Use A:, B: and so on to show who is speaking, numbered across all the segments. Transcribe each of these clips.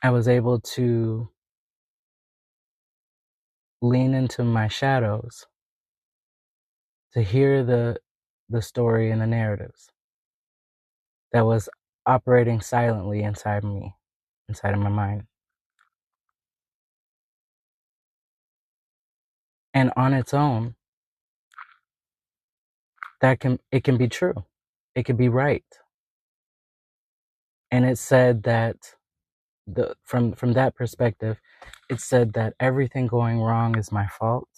A: I was able to lean into my shadows to hear the story and the narratives that was operating silently inside me, inside of my mind. And on its own, it can be true. It can be right. And it said that from that perspective, it said that everything going wrong is my fault,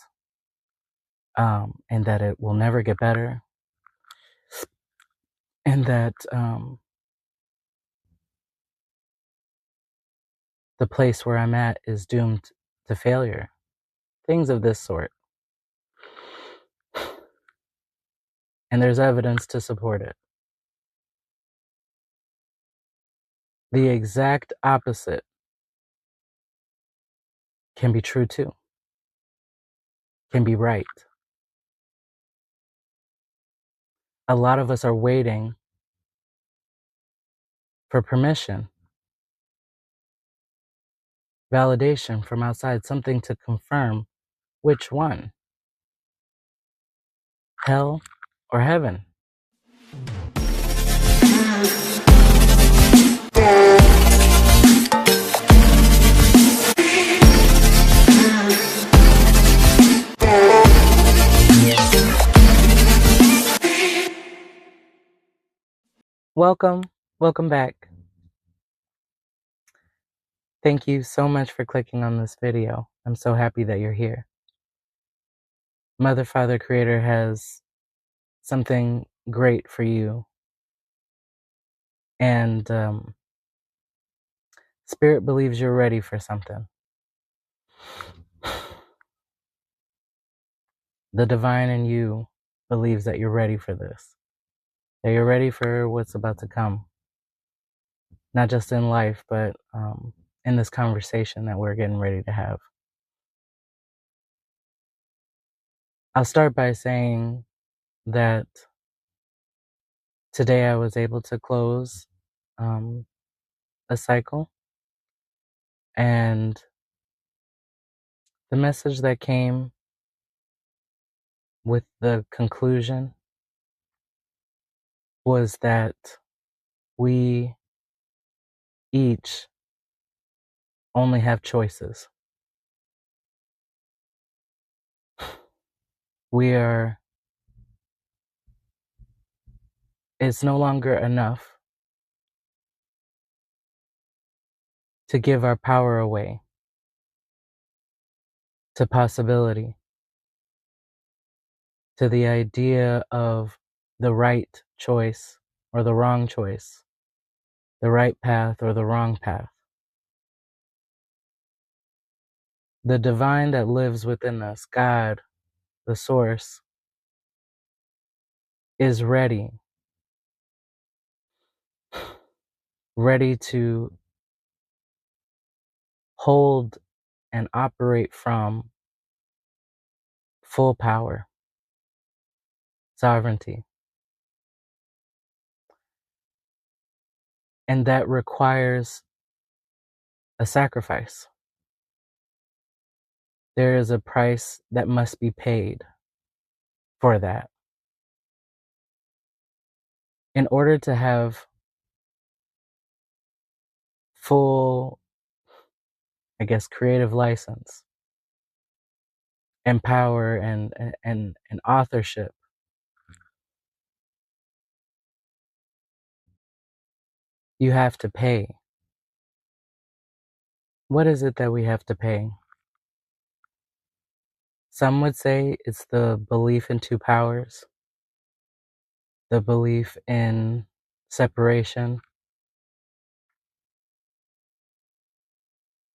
A: and that it will never get better, and that the place where I'm at is doomed to failure. Things of this sort. And there's evidence to support it. The exact opposite can be true too, can be right. A lot of us are waiting for permission, validation from outside, something to confirm which one, hell or heaven. Welcome back. Thank you so much for clicking on this video. I'm so happy that you're here. Mother, Father, Creator has something great for you. And Spirit believes you're ready for something. The divine in you believes that you're ready for this. That you're ready for what's about to come. Not just in life, but in this conversation that we're getting ready to have. I'll start by saying that today I was able to close a cycle, and the message that came with the conclusion was that we each only have choices. It's no longer enough to give our power away to possibility, to the idea of the right choice or the wrong choice, the right path or the wrong path. The divine that lives within us, God, the source, is ready to hold and operate from full power, sovereignty. And that requires a sacrifice. There is a price that must be paid for that. In order to have full, creative license and power and authorship, you have to pay. What is it that we have to pay? Some would say it's the belief in two powers, the belief in separation,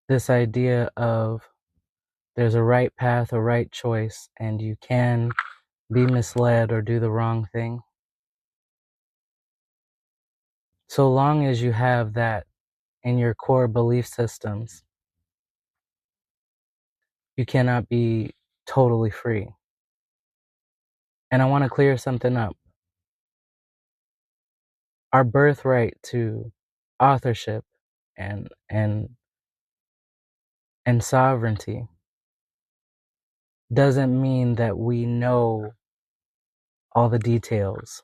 A: this idea of there's a right path, a right choice, and you can be misled or do the wrong thing. So long as you have that in your core belief systems, you cannot be totally free. And I want to clear something up. Our birthright to authorship and and sovereignty doesn't mean that we know all the details.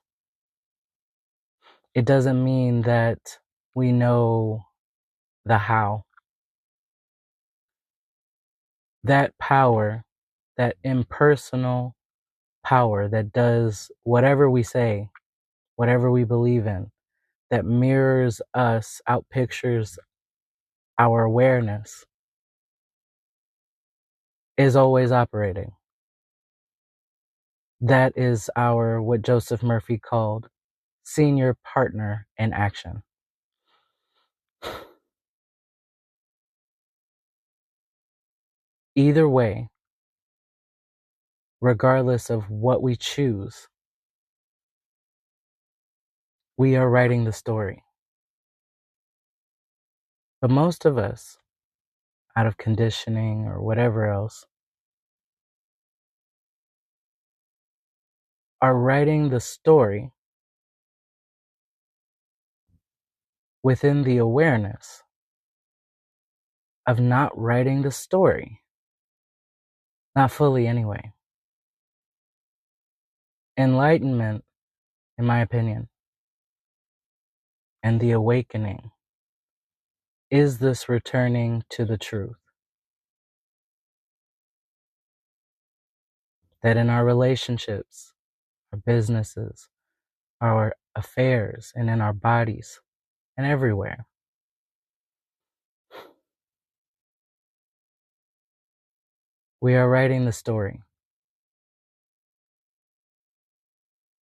A: It doesn't mean that we know the how. That power, that impersonal power that does whatever we say, whatever we believe in, that mirrors us, outpictures our awareness, is always operating. That is our, what Joseph Murphy called, senior partner in action. Either way, regardless of what we choose, we are writing the story. But most of us, out of conditioning or whatever else, are writing the story within the awareness of not writing the story. Not fully, anyway. Enlightenment, in my opinion, and the awakening is this returning to the truth. That in our relationships, our businesses, our affairs, and in our bodies, and everywhere, we are writing the story.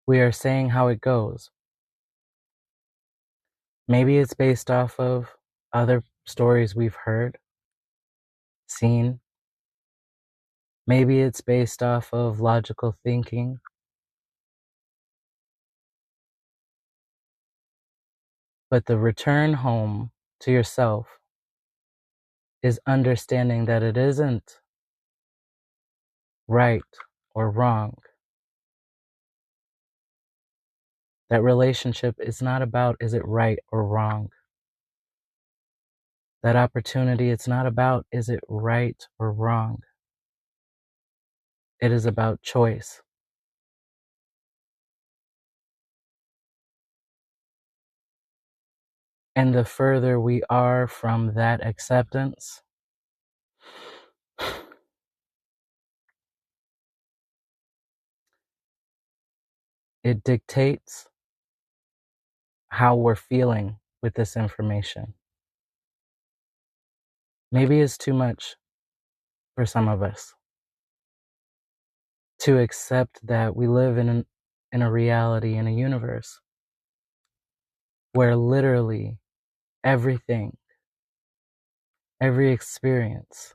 A: We are saying how it goes. Maybe it's based off of other stories we've heard, seen. Maybe it's based off of logical thinking. But the return home to yourself is understanding that it isn't right or wrong. That relationship is not about, is it right or wrong? That opportunity, it's not about, is it right or wrong? It is about choice. And the further we are from that acceptance, it dictates how we're feeling with this information. Maybe it's too much for some of us to accept that we live in a reality, in a universe where literally everything, every experience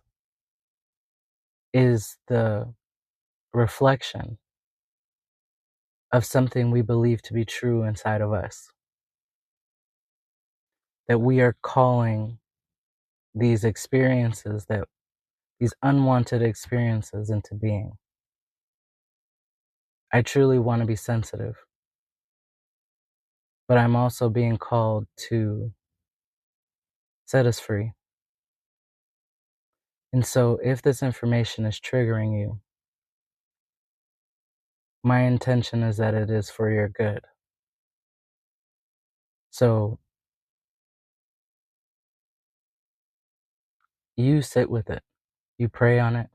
A: is the reflection of something we believe to be true inside of us. That we are calling these experiences, that these unwanted experiences, into being. I truly want to be sensitive, but I'm also being called to set us free. And so if this information is triggering you, my intention is that it is for your good. So you sit with it, you pray on it,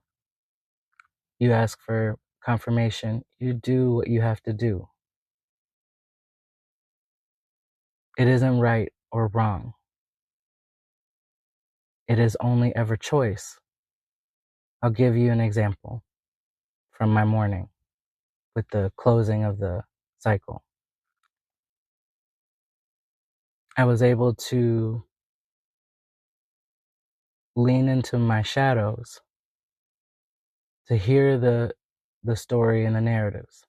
A: you ask for confirmation, you do what you have to do. It isn't right or wrong. It is only ever choice. I'll give you an example from my morning with the closing of the cycle. I was able to lean into my shadows to hear the story and the narratives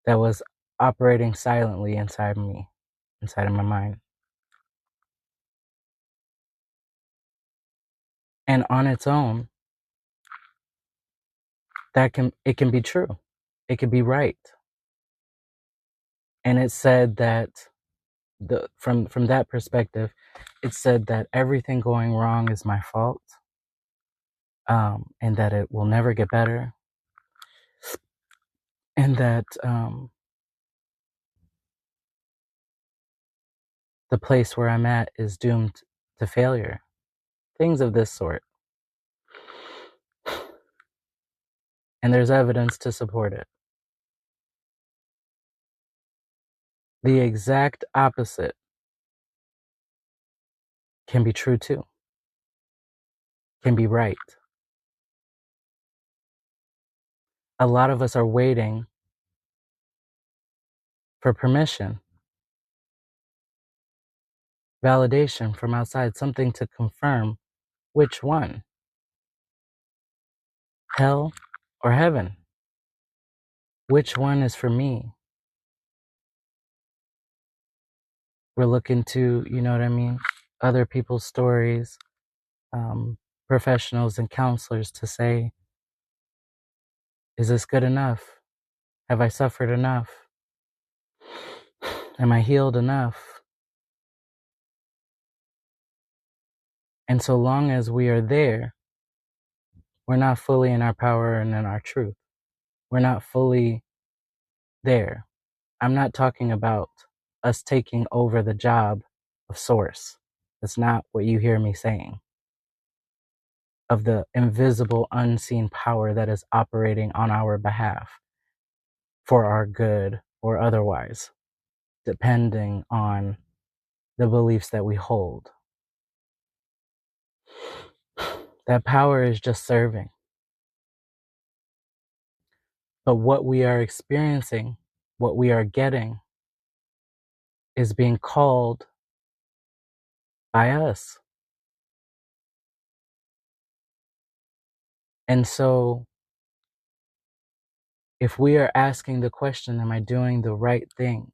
A: that was operating silently inside me, inside of my mind. And on its own, it can be true. It can be right. And it said that from that perspective, it said that everything going wrong is my fault. and that it will never get better, and that the place where I'm at is doomed to failure. Things of this sort. And there's evidence to support it. The exact opposite can be true too, can be right. A lot of us are waiting for permission, validation from outside, something to confirm which one, hell or heaven. Which one is for me? We're looking to, you know what I mean, other people's stories, professionals and counselors to say, is this good enough? Have I suffered enough? Am I healed enough? And so long as we are there, we're not fully in our power and in our truth. We're not fully there. I'm not talking about us taking over the job of source. That's not what you hear me saying. Of the invisible, unseen power that is operating on our behalf for our good or otherwise, depending on the beliefs that we hold. That power is just serving. But what we are experiencing, what we are getting, is being called by us. And so, if we are asking the question, am I doing the right thing?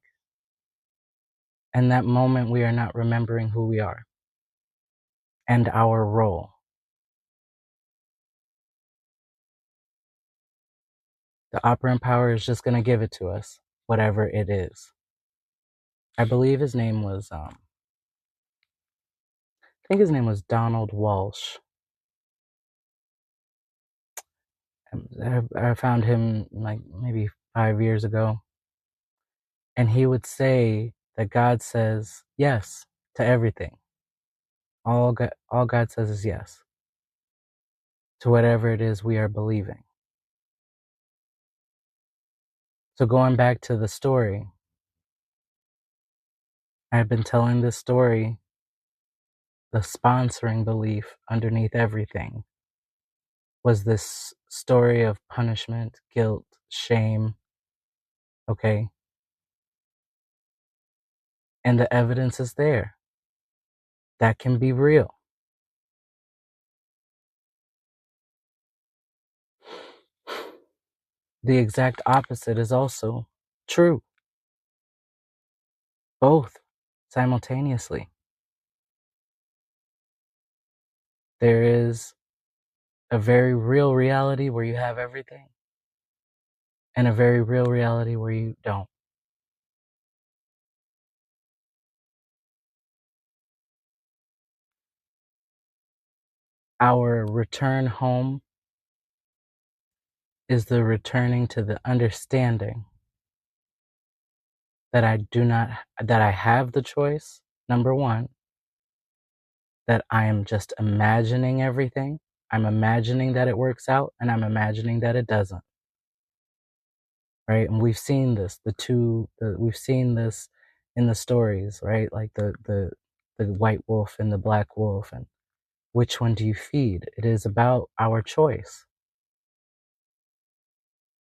A: In that moment, we are not remembering who we are and our role. The operant power is just going to give it to us, whatever it is. I believe his name was, I think his name was Donald Walsh. I found him like maybe 5 years ago. And he would say that God says yes to everything. All God says is yes to whatever it is we are believing. So going back to the story, I've been telling this story, the sponsoring belief underneath everything was this story of punishment, guilt, shame, okay? And the evidence is there. That can be real. The exact opposite is also true. Both simultaneously. There is a very real reality where you have everything, and a very real reality where you don't. Our return home is the returning to the understanding that I have the choice, number one, that I am just imagining everything. I'm imagining that it works out, and I'm imagining that it doesn't. Right? And we've seen this, we've seen this in the stories, right? Like the white wolf and the black wolf, and which one do you feed? It is about our choice.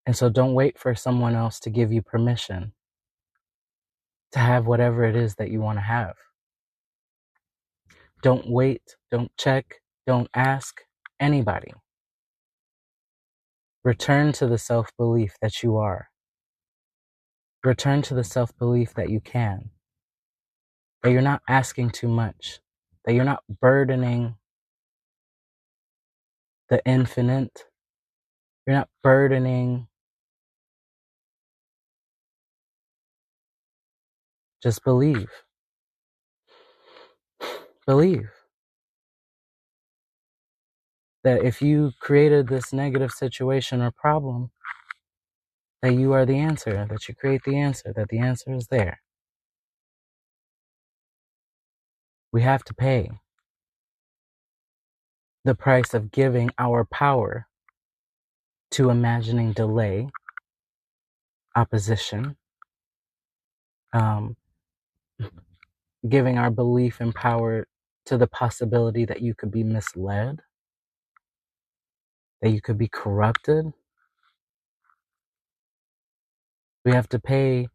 A: And so don't wait for someone else to give you permission to have whatever it is that you want to have. Don't wait, don't check, don't ask anybody. Return to the self-belief that you are. Return to the self-belief that you can. That you're not asking too much. That you're not burdening the infinite. You're not burdening. Just believe. Believe that if you created this negative situation or problem, that you are the answer, that you create the answer, that the answer is there. We have to pay the price of giving our power to imagining delay, opposition, giving our belief and power to the possibility that you could be misled, that you could be corrupted. We have to pay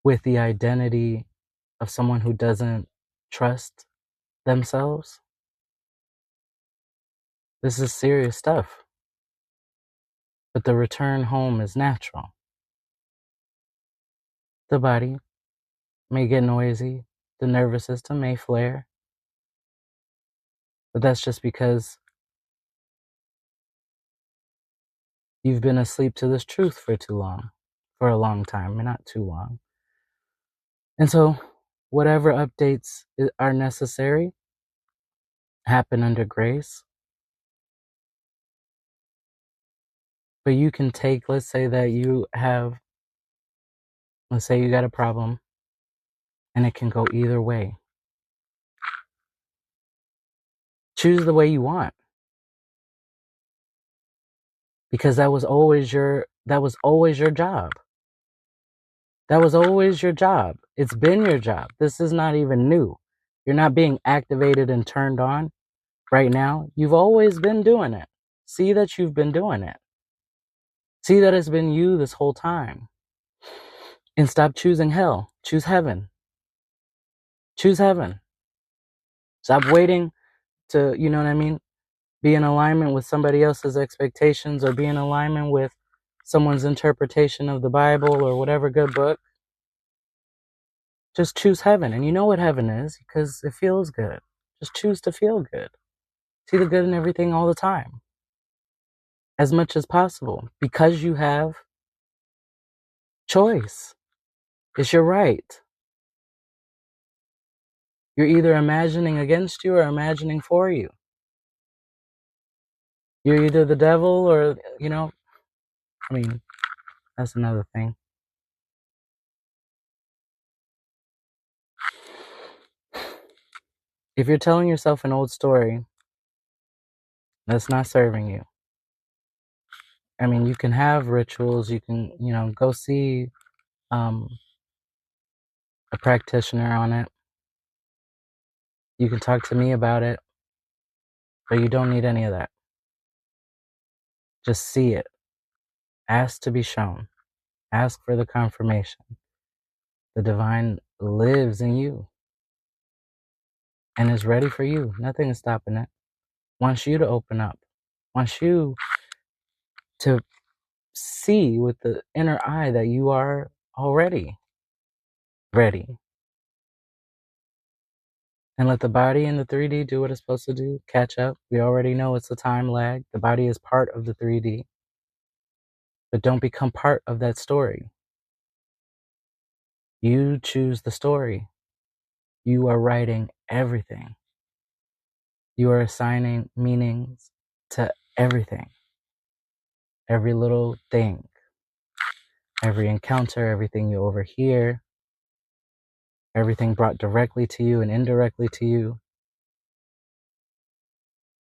A: with the identity of someone who doesn't trust themselves. This is serious stuff. But the return home is natural. The body may get noisy, the nervous system may flare, but that's just because you've been asleep to this truth for too long, for a long time, and not too long. And so, whatever updates are necessary happen under grace. But you can take, let's say you got a problem, and it can go either way. Choose the way you want. Because that was always your job. That was always your job. It's been your job. This is not even new. You're not being activated and turned on right now. You've always been doing it. See that you've been doing it. See that it's been you this whole time. And stop choosing hell. Choose heaven. Choose heaven. Stop waiting to, you know what I mean? Be in alignment with somebody else's expectations, or be in alignment with someone's interpretation of the Bible or whatever good book. Just choose heaven. And you know what heaven is because it feels good. Just choose to feel good. See the good in everything all the time. As much as possible. Because you have choice. It's your right. You're either imagining against you or imagining for you. You're either the devil or, that's another thing. If you're telling yourself an old story that's not serving you, you can have rituals, you can, go see a practitioner on it. You can talk to me about it, but you don't need any of that. Just see it. Ask to be shown. Ask for the confirmation. The divine lives in you and is ready for you. Nothing is stopping it. Wants you to open up. Wants you to see with the inner eye that you are already ready. And let the body and the 3D do what it's supposed to do. Catch up. We already know it's a time lag. The body is part of the 3D. But don't become part of that story. You choose the story. You are writing everything. You are assigning meanings to everything. Every little thing. Every encounter, everything you overhear. Everything brought directly to you and indirectly to you.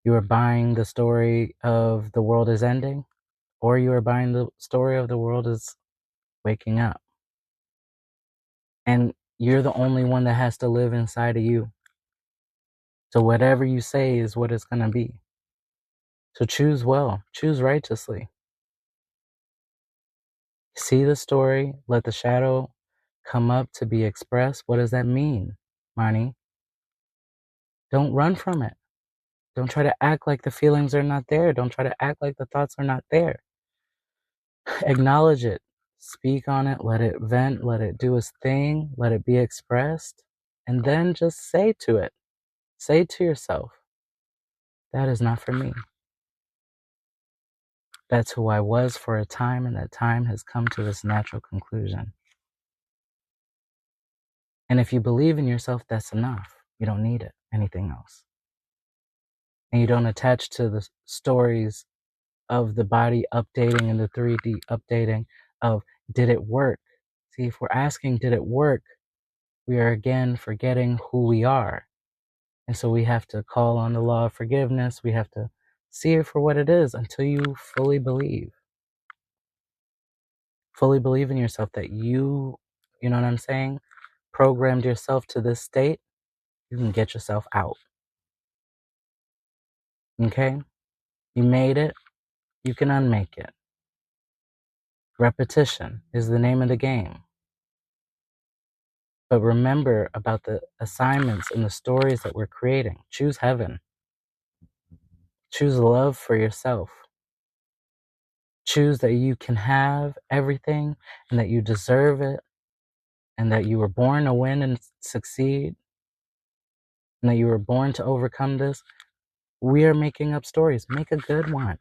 A: You are buying the story of the world is ending, or you are buying the story of the world is waking up. And you're the only one that has to live inside of you. So whatever you say is what it's going to be. So choose well, choose righteously. See the story, let the shadow come up to be expressed. What does that mean, Mani? Don't run from it. Don't try to act like the feelings are not there. Don't try to act like the thoughts are not there. Acknowledge it. Speak on it. Let it vent. Let it do its thing. Let it be expressed. And then just say to it. Say to yourself, that is not for me. That's who I was for a time, and that time has come to its natural conclusion. And if you believe in yourself, that's enough. You don't need it, anything else. and you don't attach to the stories of the body updating and the 3D updating of did it work? See, if we're asking, did it work? We are again forgetting who we are. And so we have to call on the law of forgiveness. We have to see it for what it is until you fully believe. Fully believe in yourself that you know what I'm saying? Programmed yourself to this state, you can get yourself out. Okay? You made it, you can unmake it. Repetition is the name of the game. But remember about the assignments and the stories that we're creating. Choose heaven. Choose love for yourself. Choose that you can have everything and that you deserve it and that you were born to win and succeed and that you were born to overcome this. We are making up stories. Make a good one.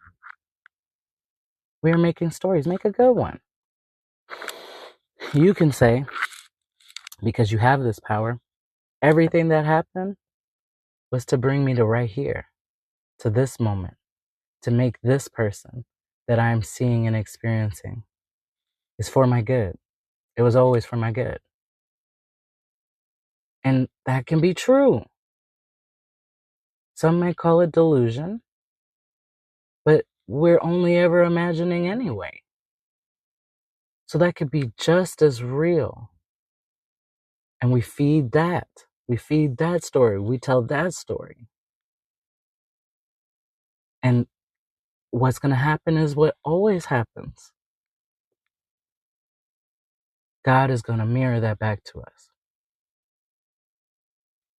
A: We are making stories. Make a good one. You can say, because you have this power, everything that happened was to bring me to right here, to this moment, to make this person that I'm seeing and experiencing is for my good. It was always for my good. And that can be true. Some may call it delusion, but we're only ever imagining anyway. So that could be just as real. And we feed that. We feed that story. We tell that story. And what's going to happen is what always happens. God is going to mirror that back to us.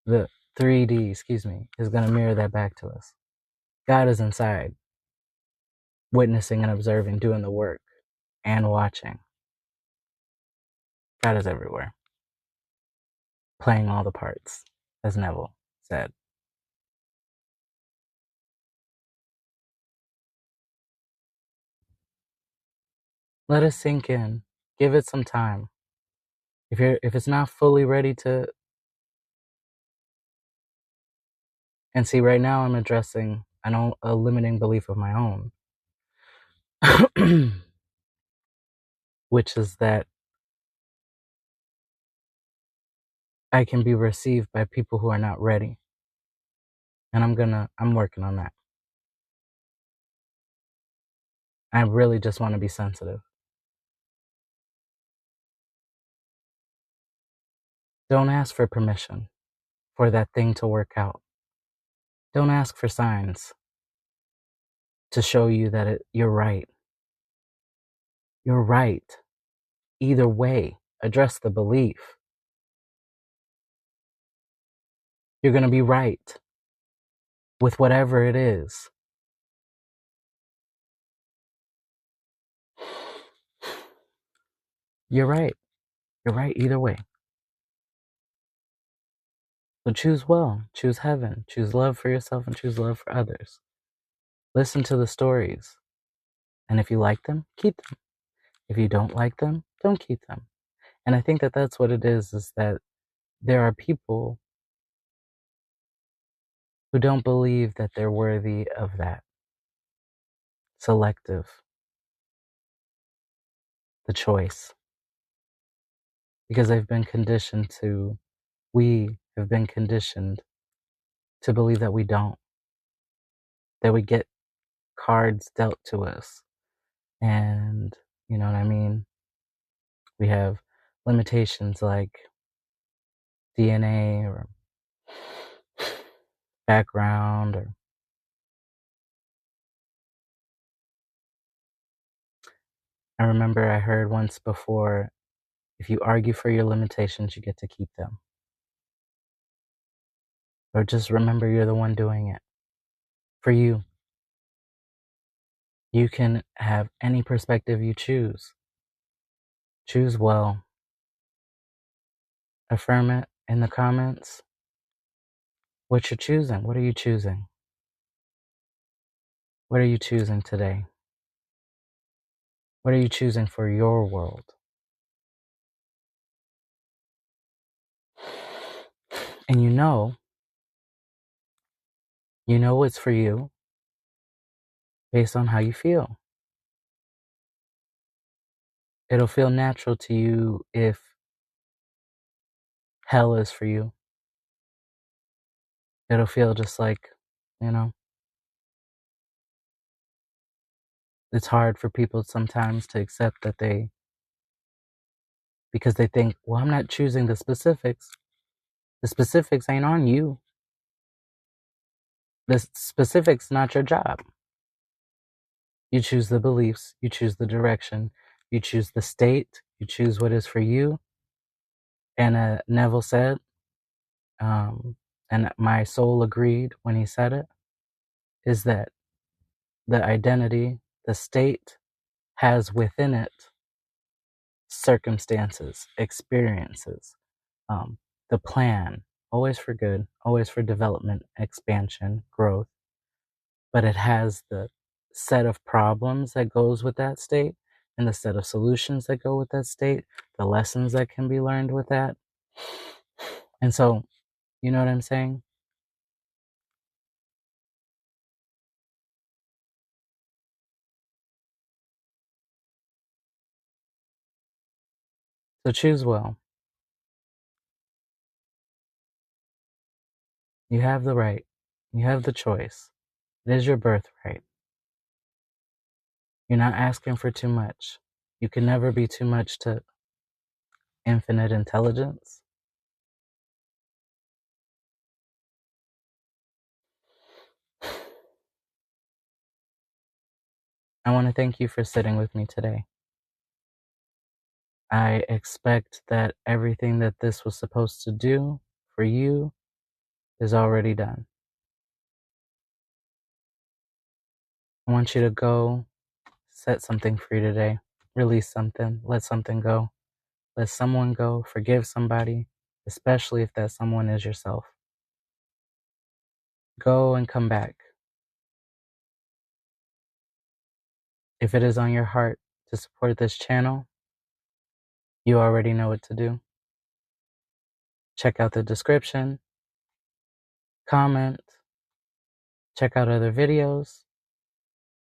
A: The 3D, is going to mirror that back to us. God is inside, witnessing and observing, doing the work, and watching. God is everywhere, playing all the parts, as Neville said. Let it sink in. Give it some time. If it's not fully ready to, and see, right now I'm addressing a limiting belief of my own, which is that I can be received by people who are not ready. And I'm working on that. I really just want to be sensitive. Don't ask for permission for that thing to work out. Don't ask for signs to show you that you're right. You're right. Either way, address the belief. You're going to be right with whatever it is. You're right. You're right either way. So choose well, choose heaven, choose love for yourself, and choose love for others. Listen to the stories. And if you like them, keep them. If you don't like them, don't keep them. And I think that that's what it is that there are people who don't believe that they're worthy of that. Selective. The choice. Because we have been conditioned to believe that we don't. That we get cards dealt to us. And, you know what I mean? We have limitations like DNA or background or I remember I heard once before, if you argue for your limitations, you get to keep them. Or just remember you're the one doing it. For you. You can have any perspective you choose. Choose well. Affirm it in the comments. What you're choosing. What are you choosing? What are you choosing today? What are you choosing for your world? And you know You know what's for you based on how you feel. It'll feel natural to you if hell is for you. It'll feel just like, you know, it's hard for people sometimes to accept that because they think, well, I'm not choosing the specifics. The specifics ain't on you. The specifics not your job. You choose the beliefs, you choose the direction, you choose the state, you choose what is for you. And Neville said, and my soul agreed when he said it, is that the identity, the state, has within it circumstances, experiences, the plan, always for good, always for development, expansion, growth, but it has the set of problems that goes with that state and the set of solutions that go with that state, the lessons that can be learned with that. And so, you know what I'm saying? So choose well. You have the right. You have the choice. It is your birthright. You're not asking for too much. You can never be too much to infinite intelligence. I want to thank you for sitting with me today. I expect that everything that this was supposed to do for you is already done. I want you to go set something free today. Release something. Let something go. Let someone go. Forgive somebody, especially if that someone is yourself. Go and come back. If it is on your heart to support this channel, you already know what to do. Check out the description, comment, check out other videos,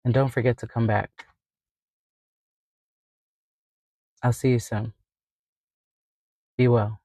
A: and don't forget to come back. I'll see you soon. Be well.